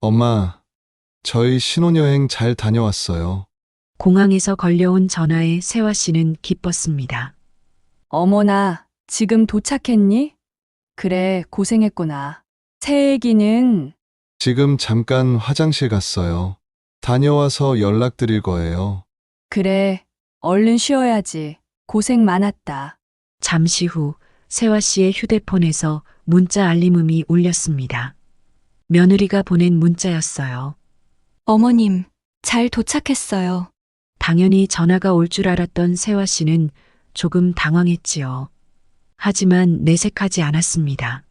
엄마, 저희 신혼여행 잘 다녀왔어요. 공항에서 걸려온 전화에 세화 씨는 기뻤습니다. 어머나, 지금 도착했니? 그래, 고생했구나. 새 애기는 지금 잠깐 화장실 갔어요. 다녀와서 연락드릴 거예요. 그래, 얼른 쉬어야지. 고생 많았다. 잠시 후 세화 씨의 휴대폰에서 문자 알림음이 울렸습니다. 며느리가 보낸 문자였어요. 어머님, 잘 도착했어요. 당연히 전화가 올 줄 알았던 세화 씨는 조금 당황했지요. 하지만 내색하지 않았습니다.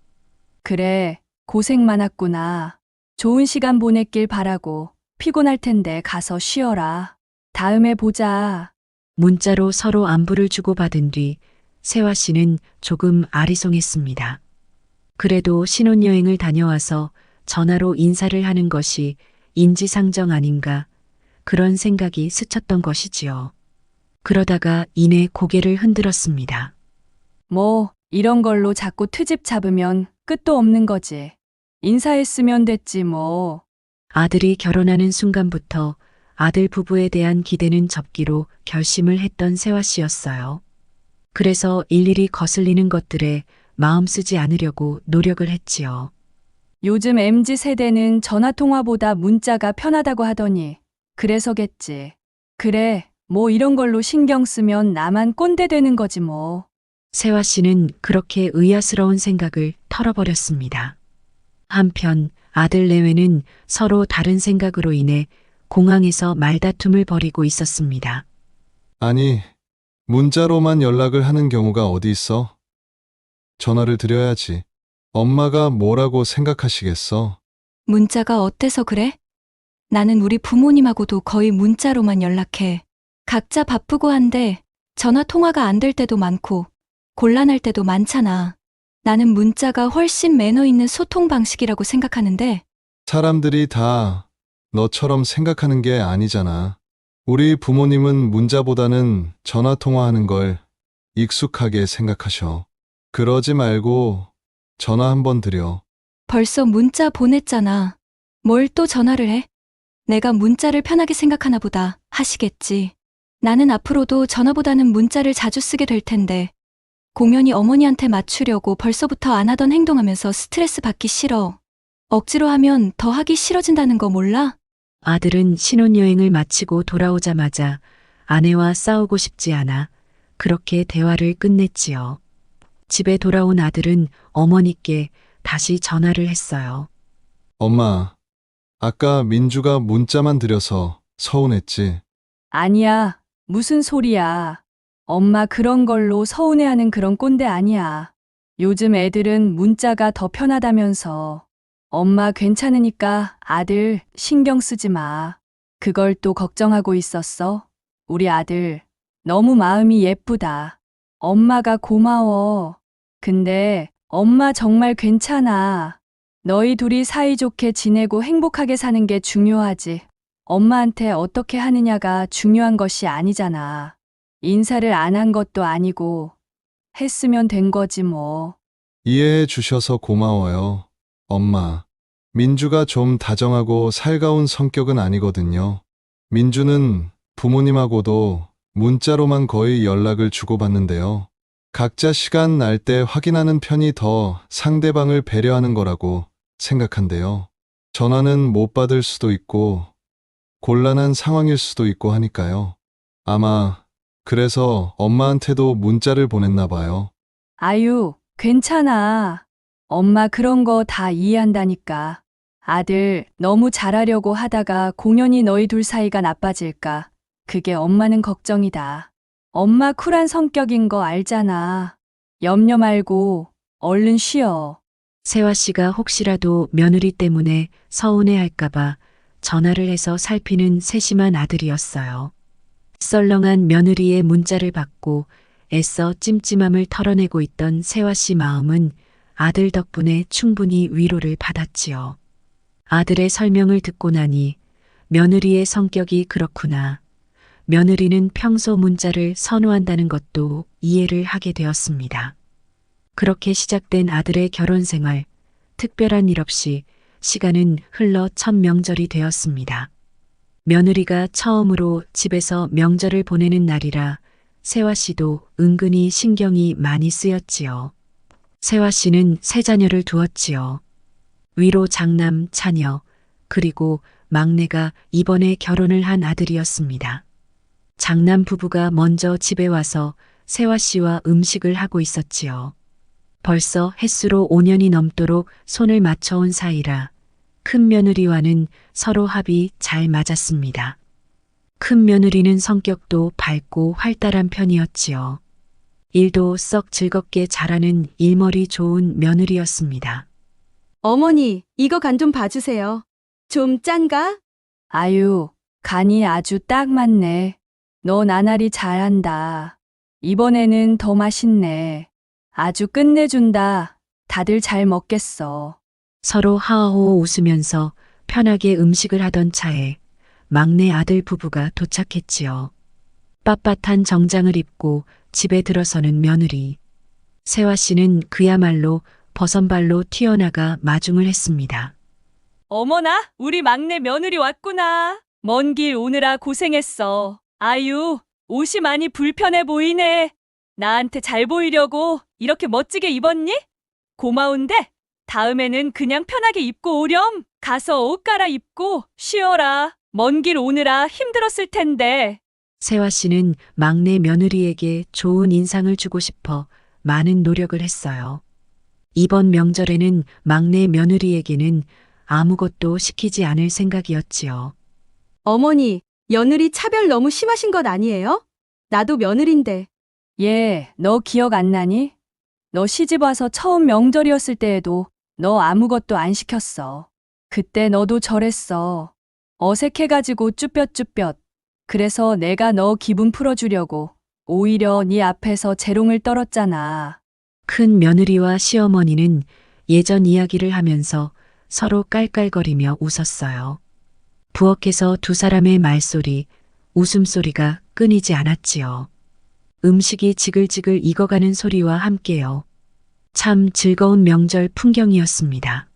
그래, 고생 많았구나. 좋은 시간 보냈길 바라고. 피곤할 텐데 가서 쉬어라. 다음에 보자. 문자로 서로 안부를 주고받은 뒤 세화 씨는 조금 아리송했습니다. 그래도 신혼여행을 다녀와서 전화로 인사를 하는 것이 인지상정 아닌가 그런 생각이 스쳤던 것이지요. 그러다가 이내 고개를 흔들었습니다. 뭐, 이런 걸로 자꾸 트집 잡으면 끝도 없는 거지. 인사했으면 됐지 뭐. 아들이 결혼하는 순간부터 아들 부부에 대한 기대는 접기로 결심을 했던 세화 씨였어요. 그래서 일일이 거슬리는 것들에 마음 쓰지 않으려고 노력을 했지요. 요즘 MZ 세대는 전화통화보다 문자가 편하다고 하더니 그래서겠지. 그래, 뭐 이런 걸로 신경 쓰면 나만 꼰대 되는 거지 뭐. 세화 씨는 그렇게 의아스러운 생각을 털어버렸습니다. 한편 아들 내외는 서로 다른 생각으로 인해 공항에서 말다툼을 벌이고 있었습니다. 아니, 문자로만 연락을 하는 경우가 어디 있어? 전화를 드려야지. 엄마가 뭐라고 생각하시겠어? 문자가 어때서 그래? 나는 우리 부모님하고도 거의 문자로만 연락해. 각자 바쁘고 한데 전화 통화가 안 될 때도 많고 곤란할 때도 많잖아. 나는 문자가 훨씬 매너 있는 소통 방식이라고 생각하는데 사람들이 다 너처럼 생각하는 게 아니잖아. 우리 부모님은 문자보다는 전화 통화하는 걸 익숙하게 생각하셔. 그러지 말고 전화 한번 드려. 벌써 문자 보냈잖아. 뭘 또 전화를 해? 내가 문자를 편하게 생각하나 보다 하시겠지. 나는 앞으로도 전화보다는 문자를 자주 쓰게 될 텐데 공연히 어머니한테 맞추려고 벌써부터 안 하던 행동하면서 스트레스 받기 싫어. 억지로 하면 더 하기 싫어진다는 거 몰라? 아들은 신혼여행을 마치고 돌아오자마자 아내와 싸우고 싶지 않아 그렇게 대화를 끝냈지요. 집에 돌아온 아들은 어머니께 다시 전화를 했어요. 엄마, 아까 민주가 문자만 드려서 서운했지. 아니야, 무슨 소리야. 엄마 그런 걸로 서운해하는 그런 꼰대 아니야. 요즘 애들은 문자가 더 편하다면서. 엄마 괜찮으니까 아들 신경 쓰지 마. 그걸 또 걱정하고 있었어? 우리 아들 너무 마음이 예쁘다. 엄마가 고마워. 근데 엄마 정말 괜찮아. 너희 둘이 사이좋게 지내고 행복하게 사는 게 중요하지. 엄마한테 어떻게 하느냐가 중요한 것이 아니잖아. 인사를 안 한 것도 아니고 했으면 된 거지 뭐. 이해해 주셔서 고마워요. 엄마, 민주가 좀 다정하고 살가운 성격은 아니거든요. 민주는 부모님하고도 문자로만 거의 연락을 주고받는데요. 각자 시간 날 때 확인하는 편이 더 상대방을 배려하는 거라고 생각한대요. 전화는 못 받을 수도 있고 곤란한 상황일 수도 있고 하니까요. 아마 그래서 엄마한테도 문자를 보냈나 봐요. 아유, 괜찮아. 엄마 그런 거 다 이해한다니까. 아들 너무 잘하려고 하다가 공연히 너희 둘 사이가 나빠질까. 그게 엄마는 걱정이다. 엄마 쿨한 성격인 거 알잖아. 염려 말고 얼른 쉬어. 세화 씨가 혹시라도 며느리 때문에 서운해할까봐 전화를 해서 살피는 세심한 아들이었어요. 썰렁한 며느리의 문자를 받고 애써 찜찜함을 털어내고 있던 세화 씨 마음은 아들 덕분에 충분히 위로를 받았지요. 아들의 설명을 듣고 나니 며느리의 성격이 그렇구나. 며느리는 평소 문자를 선호한다는 것도 이해를 하게 되었습니다. 그렇게 시작된 아들의 결혼 생활, 특별한 일 없이 시간은 흘러 첫 명절이 되었습니다. 며느리가 처음으로 집에서 명절을 보내는 날이라 세화 씨도 은근히 신경이 많이 쓰였지요. 세화 씨는 세 자녀를 두었지요. 위로 장남, 차녀, 그리고 막내가 이번에 결혼을 한 아들이었습니다. 장남 부부가 먼저 집에 와서 세화 씨와 음식을 하고 있었지요. 벌써 햇수로 5년이 넘도록 손을 맞춰온 사이라 큰 며느리와는 서로 합이 잘 맞았습니다. 큰 며느리는 성격도 밝고 활달한 편이었지요. 일도 썩 즐겁게 잘하는 일머리 좋은 며느리였습니다. 어머니, 이거 간 좀 봐주세요. 좀 짠가? 아유, 간이 아주 딱 맞네. 너 나날이 잘한다. 이번에는 더 맛있네. 아주 끝내준다. 다들 잘 먹겠어. 서로 하하호 웃으면서 편하게 음식을 하던 차에 막내 아들 부부가 도착했지요. 빳빳한 정장을 입고 집에 들어서는 며느리. 세화 씨는 그야말로 버선발로 튀어나가 마중을 했습니다. 어머나, 우리 막내 며느리 왔구나. 먼 길 오느라 고생했어. 아유, 옷이 많이 불편해 보이네. 나한테 잘 보이려고 이렇게 멋지게 입었니? 고마운데 다음에는 그냥 편하게 입고 오렴. 가서 옷 갈아입고 쉬어라. 먼 길 오느라 힘들었을 텐데. 세화 씨는 막내 며느리에게 좋은 인상을 주고 싶어 많은 노력을 했어요. 이번 명절에는 막내 며느리에게는 아무것도 시키지 않을 생각이었지요. 어머니, 며느리 차별 너무 심하신 것 아니에요? 나도 며느린데. 너 기억 안 나니? 너 시집 와서 처음 명절이었을 때에도 너 아무것도 안 시켰어. 그때 너도 저랬어. 어색해가지고 쭈뼛쭈뼛. 그래서 내가 너 기분 풀어주려고 오히려 네 앞에서 재롱을 떨었잖아. 큰 며느리와 시어머니는 예전 이야기를 하면서 서로 깔깔거리며 웃었어요. 부엌에서 두 사람의 말소리, 웃음소리가 끊이지 않았지요. 음식이 지글지글 익어가는 소리와 함께요. 참 즐거운 명절 풍경이었습니다.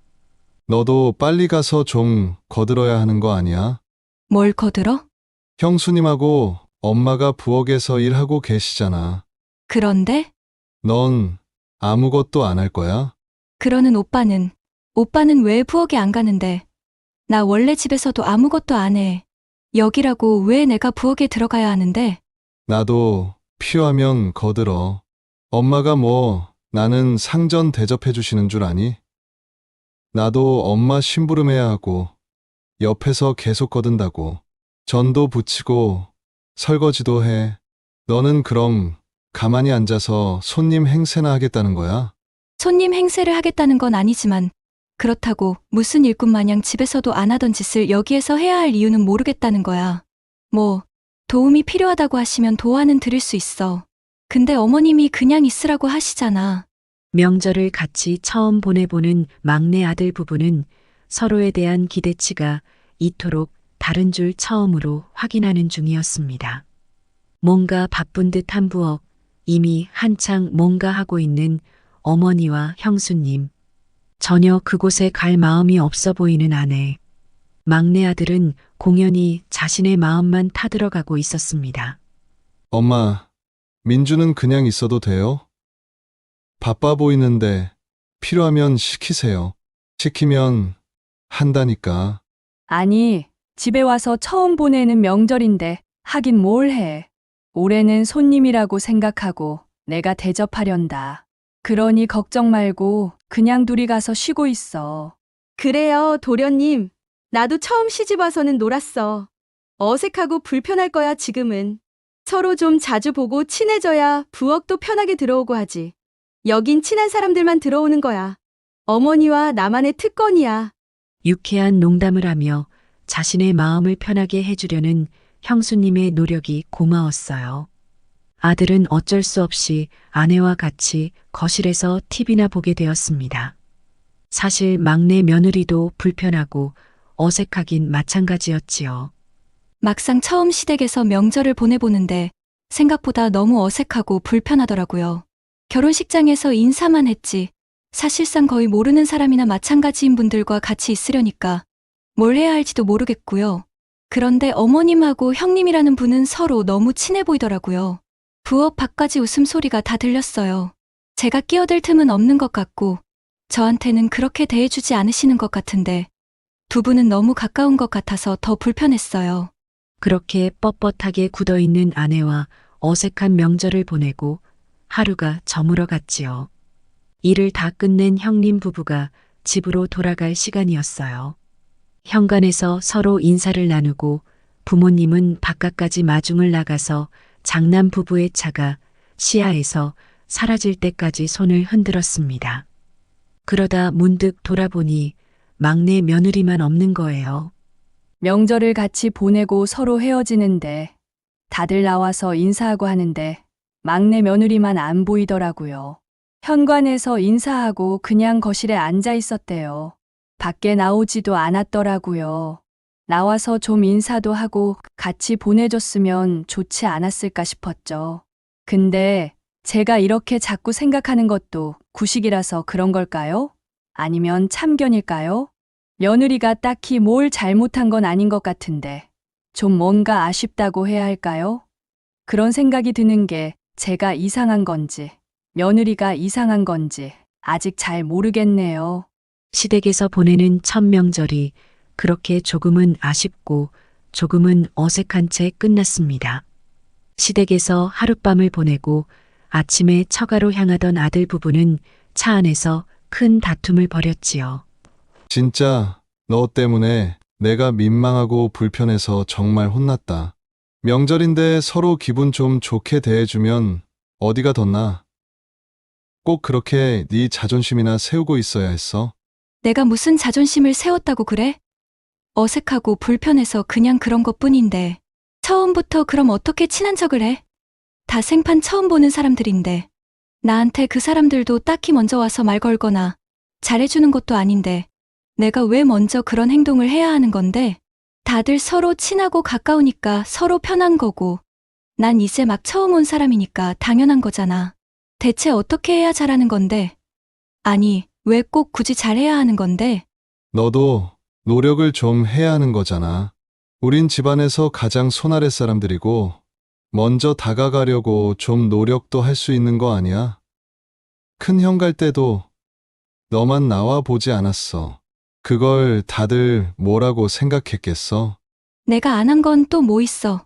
너도 빨리 가서 좀 거들어야 하는 거 아니야? 뭘 거들어? 형수님하고 엄마가 부엌에서 일하고 계시잖아. 그런데? 넌 아무것도 안 할 거야? 그러는 오빠는 왜 부엌에 안 가는데? 나 원래 집에서도 아무것도 안 해. 여기라고 왜 내가 부엌에 들어가야 하는데? 나도 필요하면 거들어. 엄마가 뭐 나는 상전 대접해 주시는 줄 아니? 나도 엄마 심부름해야 하고 옆에서 계속 거든다고. 전도 부치고 설거지도 해. 너는 그럼 가만히 앉아서 손님 행세나 하겠다는 거야? 손님 행세를 하겠다는 건 아니지만 그렇다고 무슨 일꾼 마냥 집에서도 안 하던 짓을 여기에서 해야 할 이유는 모르겠다는 거야. 뭐 도움이 필요하다고 하시면 도와는 드릴 수 있어. 근데 어머님이 그냥 있으라고 하시잖아. 명절을 같이 처음 보내보는 막내 아들 부부는 서로에 대한 기대치가 이토록 다른 줄 처음으로 확인하는 중이었습니다. 뭔가 바쁜 듯한 부엌, 이미 한창 뭔가 하고 있는 어머니와 형수님. 전혀 그곳에 갈 마음이 없어 보이는 아내. 막내 아들은 공연히 자신의 마음만 타들어가고 있었습니다. 엄마, 민주는 그냥 있어도 돼요? 바빠 보이는데 필요하면 시키세요. 시키면 한다니까. 아니, 집에 와서 처음 보내는 명절인데 하긴 뭘 해. 올해는 손님이라고 생각하고 내가 대접하련다. 그러니 걱정 말고 그냥 둘이 가서 쉬고 있어. 그래요, 도련님. 나도 처음 시집 와서는 놀았어. 어색하고 불편할 거야, 지금은. 서로 좀 자주 보고 친해져야 부엌도 편하게 들어오고 하지. 여긴 친한 사람들만 들어오는 거야. 어머니와 나만의 특권이야. 유쾌한 농담을 하며 자신의 마음을 편하게 해주려는 형수님의 노력이 고마웠어요. 아들은 어쩔 수 없이 아내와 같이 거실에서 TV나 보게 되었습니다. 사실 막내 며느리도 불편하고 어색하긴 마찬가지였지요. 막상 처음 시댁에서 명절을 보내보는데 생각보다 너무 어색하고 불편하더라고요. 결혼식장에서 인사만 했지 사실상 거의 모르는 사람이나 마찬가지인 분들과 같이 있으려니까 뭘 해야 할지도 모르겠고요. 그런데 어머님하고 형님이라는 분은 서로 너무 친해 보이더라고요. 부엌 밖까지 웃음소리가 다 들렸어요. 제가 끼어들 틈은 없는 것 같고 저한테는 그렇게 대해주지 않으시는 것 같은데 두 분은 너무 가까운 것 같아서 더 불편했어요. 그렇게 뻣뻣하게 굳어있는 아내와 어색한 명절을 보내고 하루가 저물어 갔지요. 일을 다 끝낸 형님 부부가 집으로 돌아갈 시간이었어요. 현관에서 서로 인사를 나누고 부모님은 바깥까지 마중을 나가서 장남 부부의 차가 시야에서 사라질 때까지 손을 흔들었습니다. 그러다 문득 돌아보니 막내 며느리만 없는 거예요. 명절을 같이 보내고 서로 헤어지는데 다들 나와서 인사하고 하는데 막내 며느리만 안 보이더라고요. 현관에서 인사하고 그냥 거실에 앉아 있었대요. 밖에 나오지도 않았더라고요. 나와서 좀 인사도 하고 같이 보내줬으면 좋지 않았을까 싶었죠. 근데 제가 이렇게 자꾸 생각하는 것도 구식이라서 그런 걸까요? 아니면 참견일까요? 며느리가 딱히 뭘 잘못한 건 아닌 것 같은데 좀 뭔가 아쉽다고 해야 할까요? 그런 생각이 드는 게 제가 이상한 건지 며느리가 이상한 건지 아직 잘 모르겠네요. 시댁에서 보내는 첫 명절이 그렇게 조금은 아쉽고 조금은 어색한 채 끝났습니다. 시댁에서 하룻밤을 보내고 아침에 처가로 향하던 아들 부부는 차 안에서 큰 다툼을 벌였지요. 진짜 너 때문에 내가 민망하고 불편해서 정말 혼났다. 명절인데 서로 기분 좀 좋게 대해주면 어디가 덧나? 꼭 그렇게 네 자존심이나 세우고 있어야 했어? 내가 무슨 자존심을 세웠다고 그래? 어색하고 불편해서 그냥 그런 것뿐인데 처음부터 그럼 어떻게 친한 척을 해? 다 생판 처음 보는 사람들인데 나한테 그 사람들도 딱히 먼저 와서 말 걸거나 잘해주는 것도 아닌데 내가 왜 먼저 그런 행동을 해야 하는 건데? 다들 서로 친하고 가까우니까 서로 편한 거고 난 이제 막 처음 온 사람이니까 당연한 거잖아. 대체 어떻게 해야 잘하는 건데? 아니, 왜 꼭 굳이 잘해야 하는 건데? 너도 노력을 좀 해야 하는 거잖아. 우린 집안에서 가장 손아래 사람들이고 먼저 다가가려고 좀 노력도 할 수 있는 거 아니야? 큰 형 갈 때도 너만 나와 보지 않았어. 그걸 다들 뭐라고 생각했겠어? 내가 안 한 건 또 뭐 있어.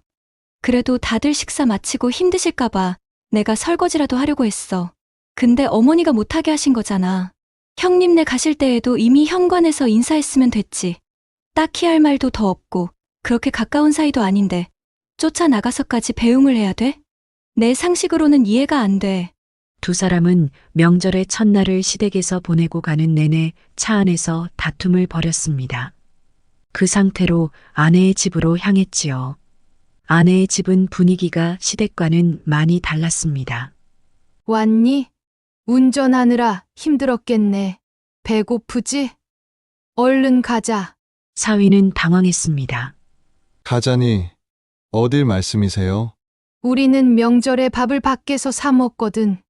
그래도 다들 식사 마치고 힘드실까봐 내가 설거지라도 하려고 했어. 근데 어머니가 못하게 하신 거잖아. 형님네 가실 때에도 이미 현관에서 인사했으면 됐지. 딱히 할 말도 더 없고 그렇게 가까운 사이도 아닌데 쫓아나가서까지 배웅을 해야 돼? 내 상식으로는 이해가 안 돼. 두 사람은 명절의 첫날을 시댁에서 보내고 가는 내내 차 안에서 다툼을 벌였습니다. 그 상태로 아내의 집으로 향했지요. 아내의 집은 분위기가 시댁과는 많이 달랐습니다. 왔니? 운전하느라 힘들었겠네. 배고프지? 얼른 가자. 사위는 당황했습니다. 가자니 어딜 말씀이세요? 우리는 명절에 밥을 밖에서 사 먹거든.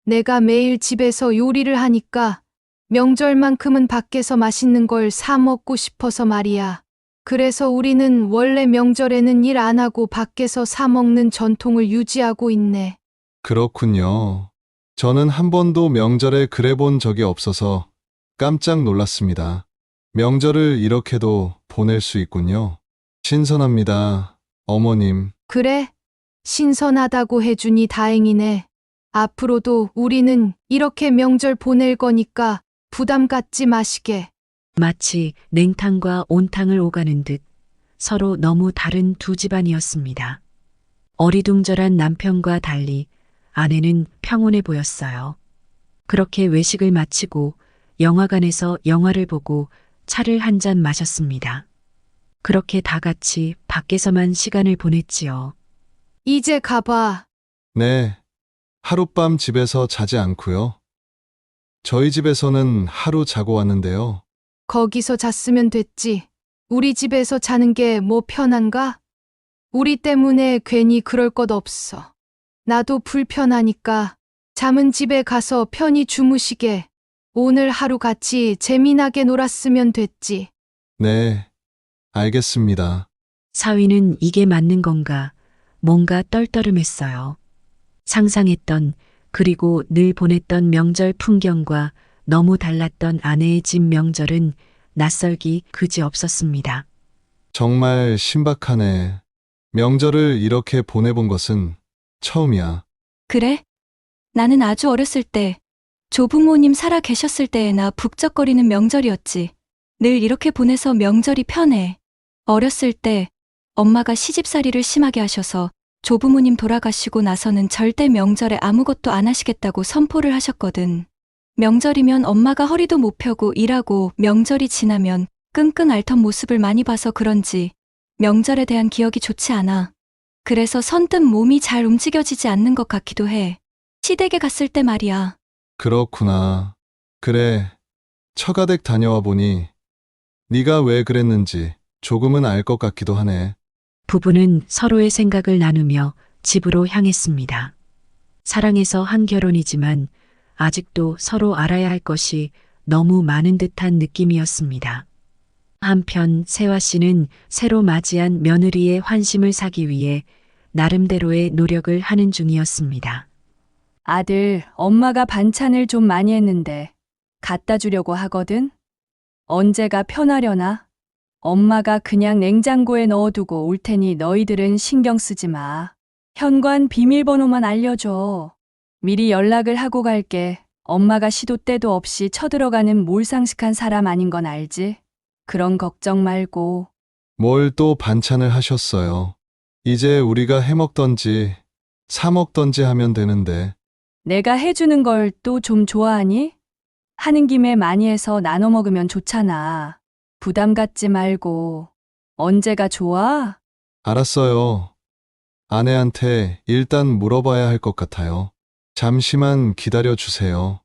내가 매일 집에서 요리를 하니까 명절만큼은 밖에서 맛있는 걸 사 먹고 싶어서 말이야. 그래서 우리는 원래 명절에는 일 안 하고 밖에서 사 먹는 전통을 유지하고 있네. 그렇군요. 저는 한 번도 명절에 그래 본 적이 없어서 깜짝 놀랐습니다. 명절을 이렇게도 보낼 수 있군요. 신선합니다, 어머님. 그래? 신선하다고 해주니 다행이네. 앞으로도 우리는 이렇게 명절 보낼 거니까 부담 갖지 마시게. 마치 냉탕과 온탕을 오가는 듯 서로 너무 다른 두 집안이었습니다. 어리둥절한 남편과 달리 아내는 평온해 보였어요. 그렇게 외식을 마치고 영화관에서 영화를 보고 차를 한 잔 마셨습니다. 그렇게 다 같이 밖에서만 시간을 보냈지요. 이제 가봐. 네, 하룻밤 집에서 자지 않고요. 저희 집에서는 하루 자고 왔는데요. 거기서 잤으면 됐지. 우리 집에서 자는 게 뭐 편한가? 우리 때문에 괜히 그럴 것 없어. 나도 불편하니까 잠은 집에 가서 편히 주무시게. 오늘 하루 같이 재미나게 놀았으면 됐지. 네, 알겠습니다. 사위는 이게 맞는 건가 뭔가 떨떠름했어요. 상상했던 그리고 늘 보냈던 명절 풍경과 너무 달랐던 아내의 집 명절은 낯설기 그지없었습니다. 정말 신박하네. 명절을 이렇게 보내본 것은 처음이야. 그래? 나는 아주 어렸을 때 조부모님 살아 계셨을 때에나 북적거리는 명절이었지. 늘 이렇게 보내서 명절이 편해. 어렸을 때 엄마가 시집살이를 심하게 하셔서 조부모님 돌아가시고 나서는 절대 명절에 아무것도 안 하시겠다고 선포를 하셨거든. 명절이면 엄마가 허리도 못 펴고 일하고 명절이 지나면 끙끙 앓던 모습을 많이 봐서 그런지 명절에 대한 기억이 좋지 않아. 그래서 선뜻 몸이 잘 움직여지지 않는 것 같기도 해. 시댁에 갔을 때 말이야. 그렇구나. 그래, 처가댁 다녀와 보니 네가 왜 그랬는지 조금은 알 것 같기도 하네. 부부는 서로의 생각을 나누며 집으로 향했습니다. 사랑해서 한 결혼이지만 아직도 서로 알아야 할 것이 너무 많은 듯한 느낌이었습니다. 한편 세화 씨는 새로 맞이한 며느리의 환심을 사기 위해 나름대로의 노력을 하는 중이었습니다. 아들, 엄마가 반찬을 좀 많이 했는데 갖다 주려고 하거든? 언제가 편하려나? 엄마가 그냥 냉장고에 넣어두고 올 테니 너희들은 신경 쓰지 마. 현관 비밀번호만 알려줘. 미리 연락을 하고 갈게. 엄마가 시도 때도 없이 쳐들어가는 몰상식한 사람 아닌 건 알지? 그런 걱정 말고. 뭘 또 반찬을 하셨어요. 이제 우리가 해먹던지 사먹던지 하면 되는데. 내가 해주는 걸 또 좀 좋아하니? 하는 김에 많이 해서 나눠 먹으면 좋잖아. 부담 갖지 말고. 언제가 좋아? 알았어요. 아내한테 일단 물어봐야 할 것 같아요. 잠시만 기다려 주세요.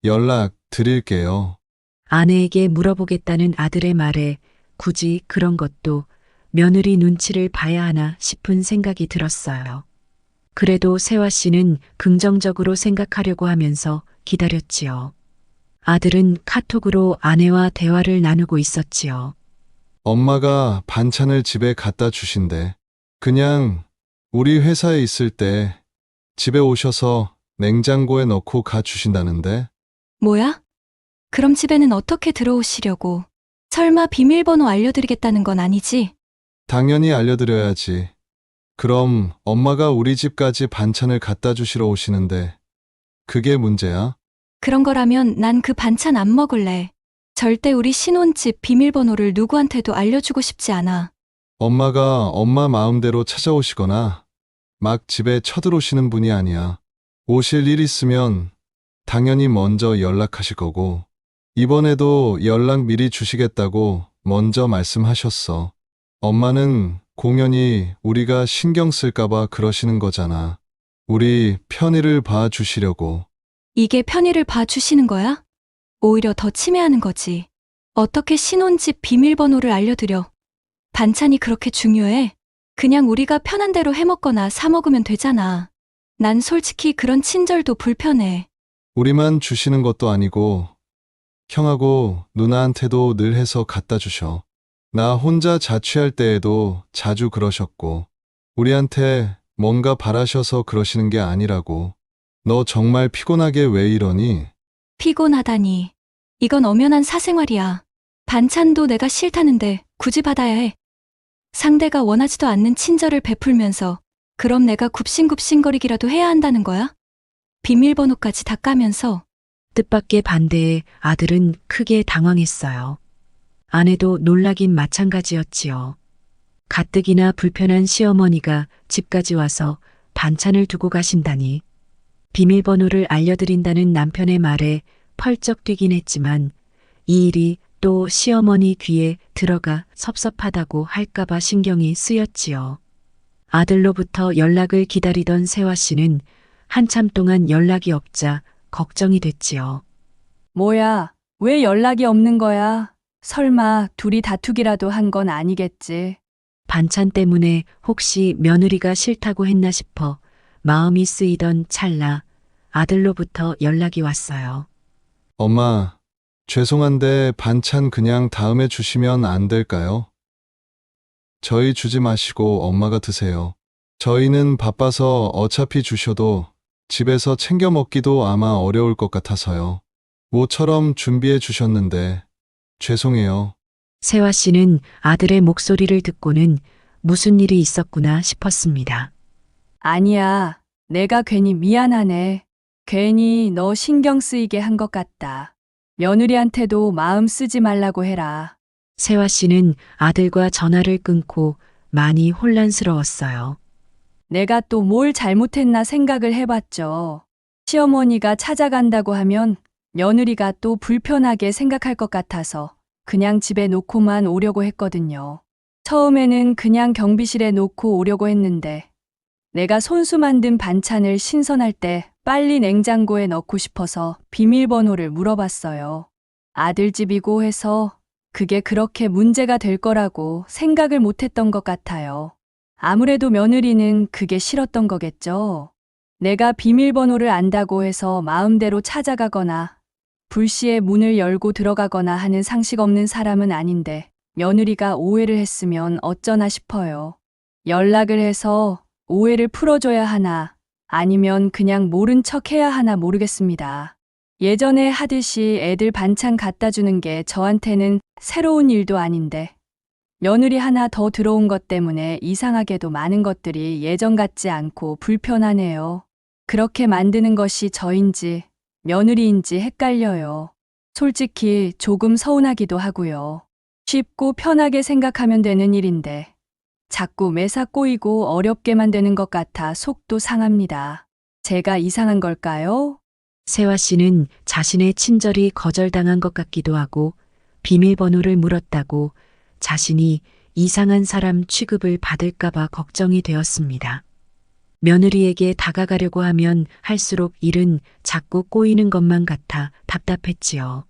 연락 드릴게요. 아내에게 물어보겠다는 아들의 말에 굳이 그런 것도 며느리 눈치를 봐야 하나 싶은 생각이 들었어요. 그래도 세화 씨는 긍정적으로 생각하려고 하면서 기다렸지요. 아들은 카톡으로 아내와 대화를 나누고 있었지요. 엄마가 반찬을 집에 갖다 주신대. 그냥 우리 회사에 있을 때 집에 오셔서 냉장고에 넣고 가 주신다는데. 뭐야? 그럼 집에는 어떻게 들어오시려고? 설마 비밀번호 알려드리겠다는 건 아니지? 당연히 알려드려야지. 그럼 엄마가 우리 집까지 반찬을 갖다 주시러 오시는데 그게 문제야? 그런 거라면 난 그 반찬 안 먹을래. 절대 우리 신혼집 비밀번호를 누구한테도 알려주고 싶지 않아. 엄마가 엄마 마음대로 찾아오시거나 막 집에 쳐들어오시는 분이 아니야. 오실 일 있으면 당연히 먼저 연락하실 거고, 이번에도 연락 미리 주시겠다고 먼저 말씀하셨어. 엄마는 공연히 우리가 신경 쓸까봐 그러시는 거잖아. 우리 편의를 봐주시려고. 이게 편의를 봐주시는 거야? 오히려 더 침해하는 거지. 어떻게 신혼집 비밀번호를 알려드려? 반찬이 그렇게 중요해? 그냥 우리가 편한 대로 해먹거나 사먹으면 되잖아. 난 솔직히 그런 친절도 불편해. 우리만 주시는 것도 아니고 형하고 누나한테도 늘 해서 갖다 주셔. 나 혼자 자취할 때에도 자주 그러셨고, 우리한테 뭔가 바라셔서 그러시는 게 아니라고. 너 정말 피곤하게 왜 이러니? 피곤하다니. 이건 엄연한 사생활이야. 반찬도 내가 싫다는데 굳이 받아야 해. 상대가 원하지도 않는 친절을 베풀면서 그럼 내가 굽신굽신거리기라도 해야 한다는 거야? 비밀번호까지 다 까면서. 뜻밖의 반대에 아들은 크게 당황했어요. 아내도 놀라긴 마찬가지였지요. 가뜩이나 불편한 시어머니가 집까지 와서 반찬을 두고 가신다니. 비밀번호를 알려드린다는 남편의 말에 펄쩍 뛰긴 했지만 이 일이 또 시어머니 귀에 들어가 섭섭하다고 할까봐 신경이 쓰였지요. 아들로부터 연락을 기다리던 세화 씨는 한참 동안 연락이 없자 걱정이 됐지요. 뭐야, 왜 연락이 없는 거야? 설마 둘이 다투기라도 한 건 아니겠지? 반찬 때문에 혹시 며느리가 싫다고 했나 싶어 마음이 쓰이던 찰나 아들로부터 연락이 왔어요. 엄마, 죄송한데 반찬 그냥 다음에 주시면 안 될까요? 저희 주지 마시고 엄마가 드세요. 저희는 바빠서 어차피 주셔도 집에서 챙겨 먹기도 아마 어려울 것 같아서요. 모처럼 준비해 주셨는데 죄송해요. 세화 씨는 아들의 목소리를 듣고는 무슨 일이 있었구나 싶었습니다. 아니야. 내가 괜히 미안하네. 괜히 너 신경 쓰이게 한 것 같다. 며느리한테도 마음 쓰지 말라고 해라. 세화 씨는 아들과 전화를 끊고 많이 혼란스러웠어요. 내가 또 뭘 잘못했나 생각을 해봤죠. 시어머니가 찾아간다고 하면 며느리가 또 불편하게 생각할 것 같아서 그냥 집에 놓고만 오려고 했거든요. 처음에는 그냥 경비실에 놓고 오려고 했는데 내가 손수 만든 반찬을 신선할 때 빨리 냉장고에 넣고 싶어서 비밀번호를 물어봤어요. 아들 집이고 해서 그게 그렇게 문제가 될 거라고 생각을 못했던 것 같아요. 아무래도 며느리는 그게 싫었던 거겠죠. 내가 비밀번호를 안다고 해서 마음대로 찾아가거나 불시에 문을 열고 들어가거나 하는 상식 없는 사람은 아닌데 며느리가 오해를 했으면 어쩌나 싶어요. 연락을 해서 오해를 풀어줘야 하나 아니면 그냥 모른 척 해야 하나 모르겠습니다. 예전에 하듯이 애들 반찬 갖다 주는 게 저한테는 새로운 일도 아닌데 며느리 하나 더 들어온 것 때문에 이상하게도 많은 것들이 예전 같지 않고 불편하네요. 그렇게 만드는 것이 저인지 며느리인지 헷갈려요. 솔직히 조금 서운하기도 하고요. 쉽고 편하게 생각하면 되는 일인데 자꾸 매사 꼬이고 어렵게 만드는 것 같아 속도 상합니다. 제가 이상한 걸까요? 세화 씨는 자신의 친절이 거절당한 것 같기도 하고 비밀번호를 물었다고 자신이 이상한 사람 취급을 받을까봐 걱정이 되었습니다. 며느리에게 다가가려고 하면 할수록 일은 자꾸 꼬이는 것만 같아 답답했지요.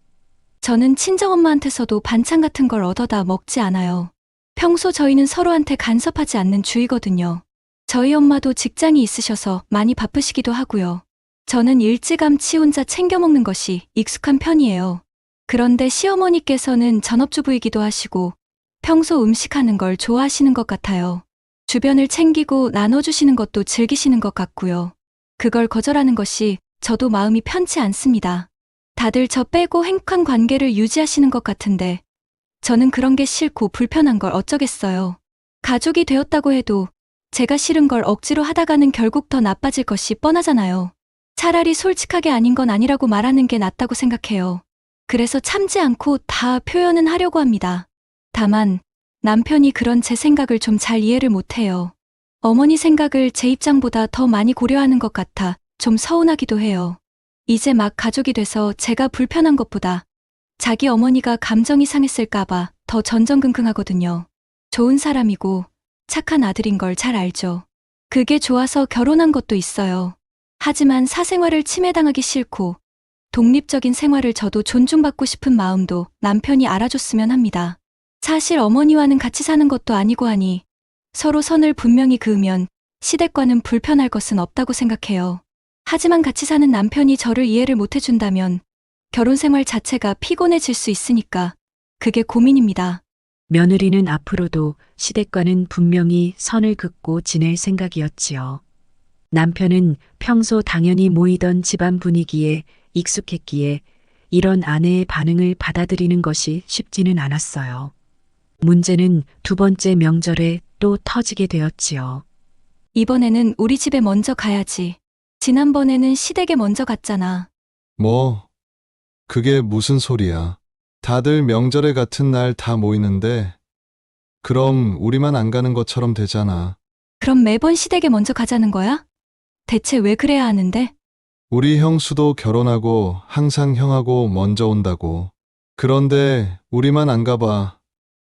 저는 친정엄마한테서도 반찬 같은 걸 얻어다 먹지 않아요. 평소 저희는 서로한테 간섭하지 않는 주의거든요. 저희 엄마도 직장이 있으셔서 많이 바쁘시기도 하고요. 저는 일찌감치 혼자 챙겨 먹는 것이 익숙한 편이에요. 그런데 시어머니께서는 전업주부이기도 하시고 평소 음식하는 걸 좋아하시는 것 같아요. 주변을 챙기고 나눠주시는 것도 즐기시는 것 같고요. 그걸 거절하는 것이 저도 마음이 편치 않습니다. 다들 저 빼고 행복한 관계를 유지하시는 것 같은데 저는 그런 게 싫고 불편한 걸 어쩌겠어요. 가족이 되었다고 해도 제가 싫은 걸 억지로 하다가는 결국 더 나빠질 것이 뻔하잖아요. 차라리 솔직하게 아닌 건 아니라고 말하는 게 낫다고 생각해요. 그래서 참지 않고 다 표현은 하려고 합니다. 다만 남편이 그런 제 생각을 좀 잘 이해를 못해요. 어머니 생각을 제 입장보다 더 많이 고려하는 것 같아 좀 서운하기도 해요. 이제 막 가족이 돼서 제가 불편한 것보다 자기 어머니가 감정이 상했을까봐 더 전전긍긍하거든요. 좋은 사람이고 착한 아들인 걸 잘 알죠. 그게 좋아서 결혼한 것도 있어요. 하지만 사생활을 침해당하기 싫고 독립적인 생활을 저도 존중받고 싶은 마음도 남편이 알아줬으면 합니다. 사실 어머니와는 같이 사는 것도 아니고 하니 서로 선을 분명히 그으면 시댁과는 불편할 것은 없다고 생각해요. 하지만 같이 사는 남편이 저를 이해를 못해준다면 결혼 생활 자체가 피곤해질 수 있으니까 그게 고민입니다. 며느리는 앞으로도 시댁과는 분명히 선을 긋고 지낼 생각이었지요. 남편은 평소 당연히 모이던 집안 분위기에 익숙했기에 이런 아내의 반응을 받아들이는 것이 쉽지는 않았어요. 문제는 두 번째 명절에 또 터지게 되었지요. 이번에는 우리 집에 먼저 가야지. 지난번에는 시댁에 먼저 갔잖아. 뭐, 그게 무슨 소리야. 다들 명절에 같은 날 다 모이는데, 그럼 우리만 안 가는 것처럼 되잖아. 그럼 매번 시댁에 먼저 가자는 거야? 대체 왜 그래야 하는데? 우리 형수도 결혼하고 항상 형하고 먼저 온다고. 그런데 우리만 안 가봐.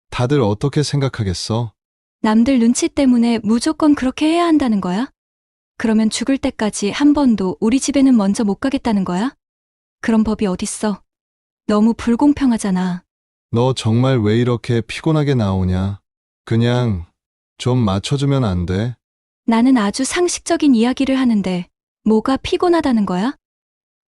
다들 어떻게 생각하겠어? 남들 눈치 때문에 무조건 그렇게 해야 한다는 거야? 그러면 죽을 때까지 한 번도 우리 집에는 먼저 못 가겠다는 거야? 그런 법이 어딨어? 너무 불공평하잖아. 너 정말 왜 이렇게 피곤하게 나오냐? 그냥 좀 맞춰주면 안 돼? 나는 아주 상식적인 이야기를 하는데 뭐가 피곤하다는 거야?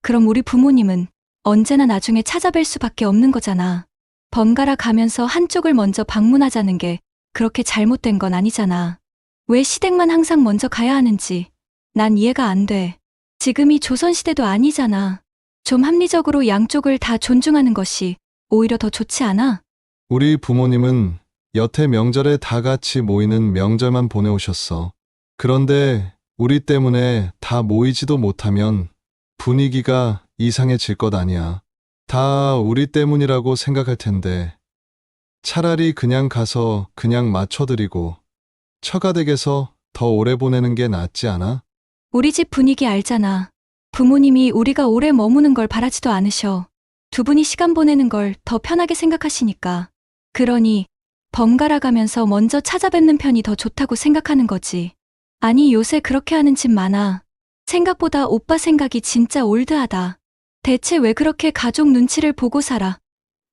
그럼 우리 부모님은 언제나 나중에 찾아뵐 수밖에 없는 거잖아. 번갈아 가면서 한쪽을 먼저 방문하자는 게 그렇게 잘못된 건 아니잖아. 왜 시댁만 항상 먼저 가야 하는지 난 이해가 안 돼. 지금이 조선시대도 아니잖아. 좀 합리적으로 양쪽을 다 존중하는 것이 오히려 더 좋지 않아? 우리 부모님은 여태 명절에 다 같이 모이는 명절만 보내오셨어. 그런데 우리 때문에 다 모이지도 못하면 분위기가 이상해질 것 아니야. 다 우리 때문이라고 생각할 텐데 차라리 그냥 가서 그냥 맞춰드리고 처가댁에서 더 오래 보내는 게 낫지 않아? 우리 집 분위기 알잖아. 부모님이 우리가 오래 머무는 걸 바라지도 않으셔. 두 분이 시간 보내는 걸 더 편하게 생각하시니까. 그러니 번갈아 가면서 먼저 찾아뵙는 편이 더 좋다고 생각하는 거지. 아니, 요새 그렇게 하는 집 많아. 생각보다 오빠 생각이 진짜 올드하다. 대체 왜 그렇게 가족 눈치를 보고 살아?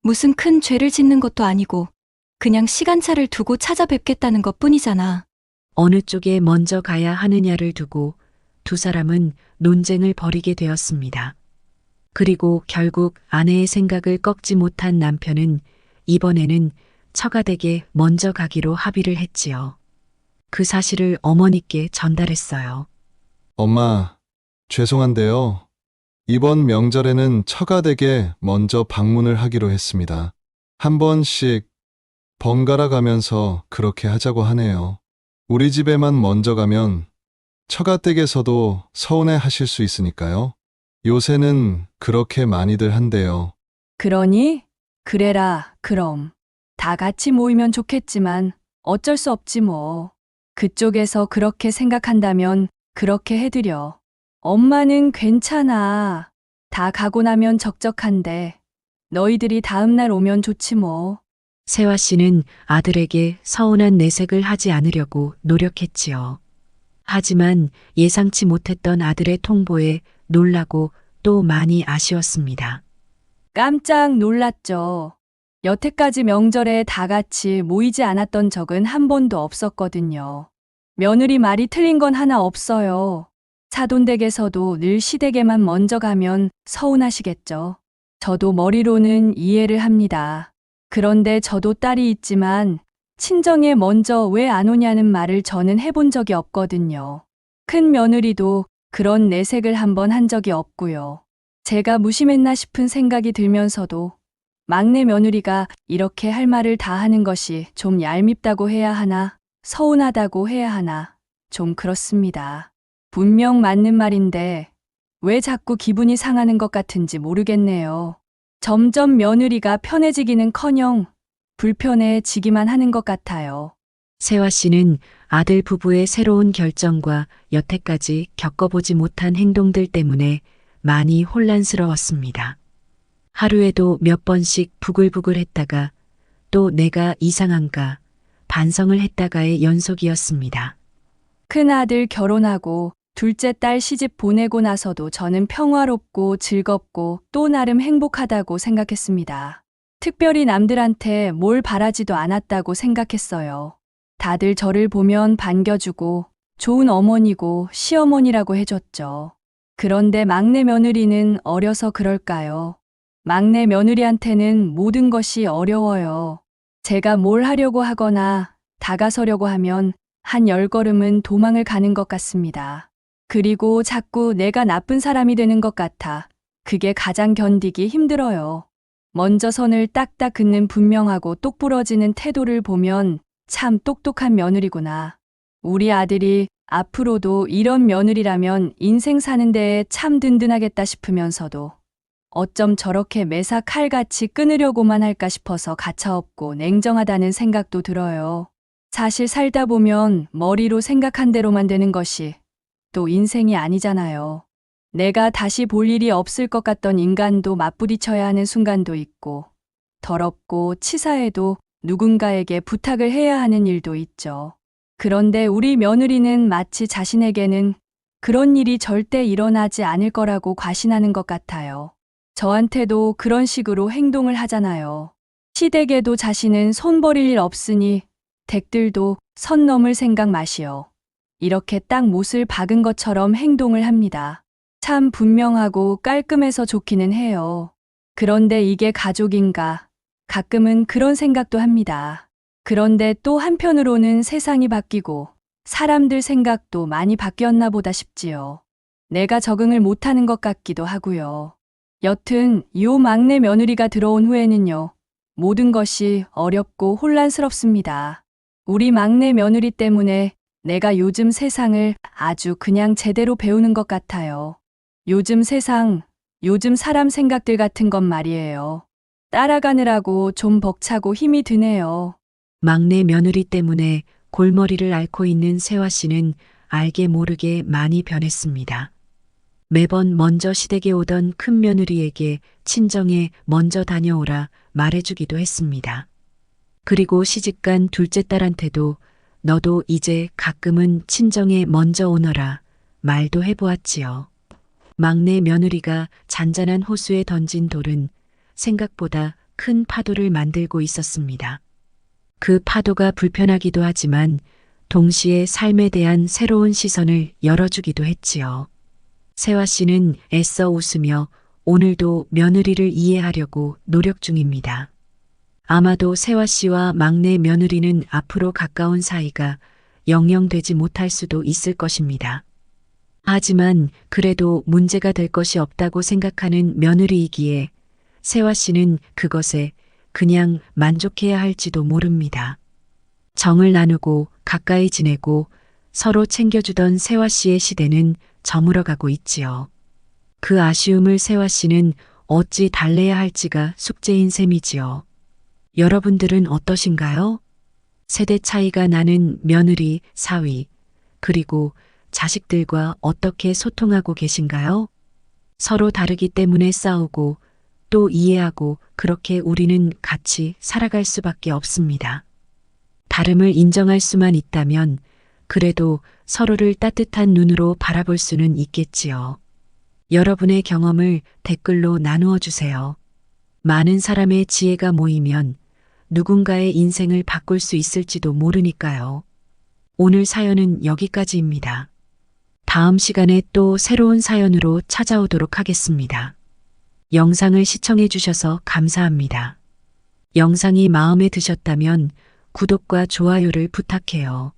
무슨 큰 죄를 짓는 것도 아니고 그냥 시간차를 두고 찾아뵙겠다는 것뿐이잖아. 어느 쪽에 먼저 가야 하느냐를 두고 두 사람은 논쟁을 벌이게 되었습니다. 그리고 결국 아내의 생각을 꺾지 못한 남편은 이번에는 처가댁에 먼저 가기로 합의를 했지요. 그 사실을 어머니께 전달했어요. 엄마, 죄송한데요. 이번 명절에는 처가댁에 먼저 방문을 하기로 했습니다. 한 번씩 번갈아 가면서 그렇게 하자고 하네요. 우리 집에만 먼저 가면 처가댁에서도 서운해 하실 수 있으니까요. 요새는 그렇게 많이들 한대요. 그러니? 그래라, 그럼. 다 같이 모이면 좋겠지만 어쩔 수 없지 뭐. 그쪽에서 그렇게 생각한다면 그렇게 해드려. 엄마는 괜찮아. 다 가고 나면 적적한데 너희들이 다음날 오면 좋지 뭐. 세화 씨는 아들에게 서운한 내색을 하지 않으려고 노력했지요. 하지만 예상치 못했던 아들의 통보에 놀라고 또 많이 아쉬웠습니다. 깜짝 놀랐죠. 여태까지 명절에 다 같이 모이지 않았던 적은 한 번도 없었거든요. 며느리 말이 틀린 건 하나 없어요. 사돈댁에서도 늘 시댁에만 먼저 가면 서운하시겠죠. 저도 머리로는 이해를 합니다. 그런데 저도 딸이 있지만 친정에 먼저 왜 안 오냐는 말을 저는 해본 적이 없거든요. 큰 며느리도 그런 내색을 한번 한 적이 없고요. 제가 무심했나 싶은 생각이 들면서도 막내 며느리가 이렇게 할 말을 다 하는 것이 좀 얄밉다고 해야 하나, 서운하다고 해야 하나, 좀 그렇습니다. 분명 맞는 말인데 왜 자꾸 기분이 상하는 것 같은지 모르겠네요. 점점 며느리가 편해지기는커녕 불편해지기만 하는 것 같아요. 세화 씨는 아들 부부의 새로운 결정과 여태까지 겪어보지 못한 행동들 때문에 많이 혼란스러웠습니다. 하루에도 몇 번씩 부글부글 했다가 또 내가 이상한가 반성을 했다가의 연속이었습니다. 큰아들 결혼하고 둘째 딸 시집 보내고 나서도 저는 평화롭고 즐겁고 또 나름 행복하다고 생각했습니다. 특별히 남들한테 뭘 바라지도 않았다고 생각했어요. 다들 저를 보면 반겨주고 좋은 어머니고 시어머니라고 해줬죠. 그런데 막내 며느리는 어려서 그럴까요? 막내 며느리한테는 모든 것이 어려워요. 제가 뭘 하려고 하거나 다가서려고 하면 한 10걸음은 도망을 가는 것 같습니다. 그리고 자꾸 내가 나쁜 사람이 되는 것 같아 그게 가장 견디기 힘들어요. 먼저 선을 딱딱 긋는 분명하고 똑부러지는 태도를 보면 참 똑똑한 며느리구나. 우리 아들이 앞으로도 이런 며느리라면 인생 사는 데에 참 든든하겠다 싶으면서도 어쩜 저렇게 매사 칼같이 끊으려고만 할까 싶어서 가차없고 냉정하다는 생각도 들어요. 사실 살다 보면 머리로 생각한 대로만 되는 것이 또 인생이 아니잖아요. 내가 다시 볼 일이 없을 것 같던 인간도 맞부딪혀야 하는 순간도 있고 더럽고 치사해도 누군가에게 부탁을 해야 하는 일도 있죠. 그런데 우리 며느리는 마치 자신에게는 그런 일이 절대 일어나지 않을 거라고 과신하는 것 같아요. 저한테도 그런 식으로 행동을 하잖아요. 시댁에도 자신은 손 버릴 일 없으니 댁들도 선 넘을 생각 마시오. 이렇게 딱 못을 박은 것처럼 행동을 합니다. 참 분명하고 깔끔해서 좋기는 해요. 그런데 이게 가족인가? 가끔은 그런 생각도 합니다. 그런데 또 한편으로는 세상이 바뀌고 사람들 생각도 많이 바뀌었나 보다 싶지요. 내가 적응을 못하는 것 같기도 하고요. 여튼 요 막내 며느리가 들어온 후에는요. 모든 것이 어렵고 혼란스럽습니다. 우리 막내 며느리 때문에 내가 요즘 세상을 아주 그냥 제대로 배우는 것 같아요. 요즘 세상, 요즘 사람 생각들 같은 건 말이에요. 따라가느라고 좀 벅차고 힘이 드네요. 막내 며느리 때문에 골머리를 앓고 있는 세화 씨는 알게 모르게 많이 변했습니다. 매번 먼저 시댁에 오던 큰 며느리에게 친정에 먼저 다녀오라 말해주기도 했습니다. 그리고 시집간 둘째 딸한테도 너도 이제 가끔은 친정에 먼저 오너라 말도 해보았지요. 막내 며느리가 잔잔한 호수에 던진 돌은 생각보다 큰 파도를 만들고 있었습니다. 그 파도가 불편하기도 하지만 동시에 삶에 대한 새로운 시선을 열어주기도 했지요. 세화 씨는 애써 웃으며 오늘도 며느리를 이해하려고 노력 중입니다. 아마도 세화 씨와 막내 며느리는 앞으로 가까운 사이가 영영 되지 못할 수도 있을 것입니다. 하지만 그래도 문제가 될 것이 없다고 생각하는 며느리이기에 세화 씨는 그것에 그냥 만족해야 할지도 모릅니다. 정을 나누고 가까이 지내고 서로 챙겨주던 세화 씨의 시대는 저물어가고 있지요. 그 아쉬움을 세화 씨는 어찌 달래야 할지가 숙제인 셈이지요. 여러분들은 어떠신가요? 세대 차이가 나는 며느리, 사위, 그리고 자식들과 어떻게 소통하고 계신가요? 서로 다르기 때문에 싸우고 또 이해하고 그렇게 우리는 같이 살아갈 수밖에 없습니다. 다름을 인정할 수만 있다면 그래도 서로를 따뜻한 눈으로 바라볼 수는 있겠지요. 여러분의 경험을 댓글로 나누어 주세요. 많은 사람의 지혜가 모이면 누군가의 인생을 바꿀 수 있을지도 모르니까요. 오늘 사연은 여기까지입니다. 다음 시간에 또 새로운 사연으로 찾아오도록 하겠습니다. 영상을 시청해 주셔서 감사합니다. 영상이 마음에 드셨다면 구독과 좋아요를 부탁해요.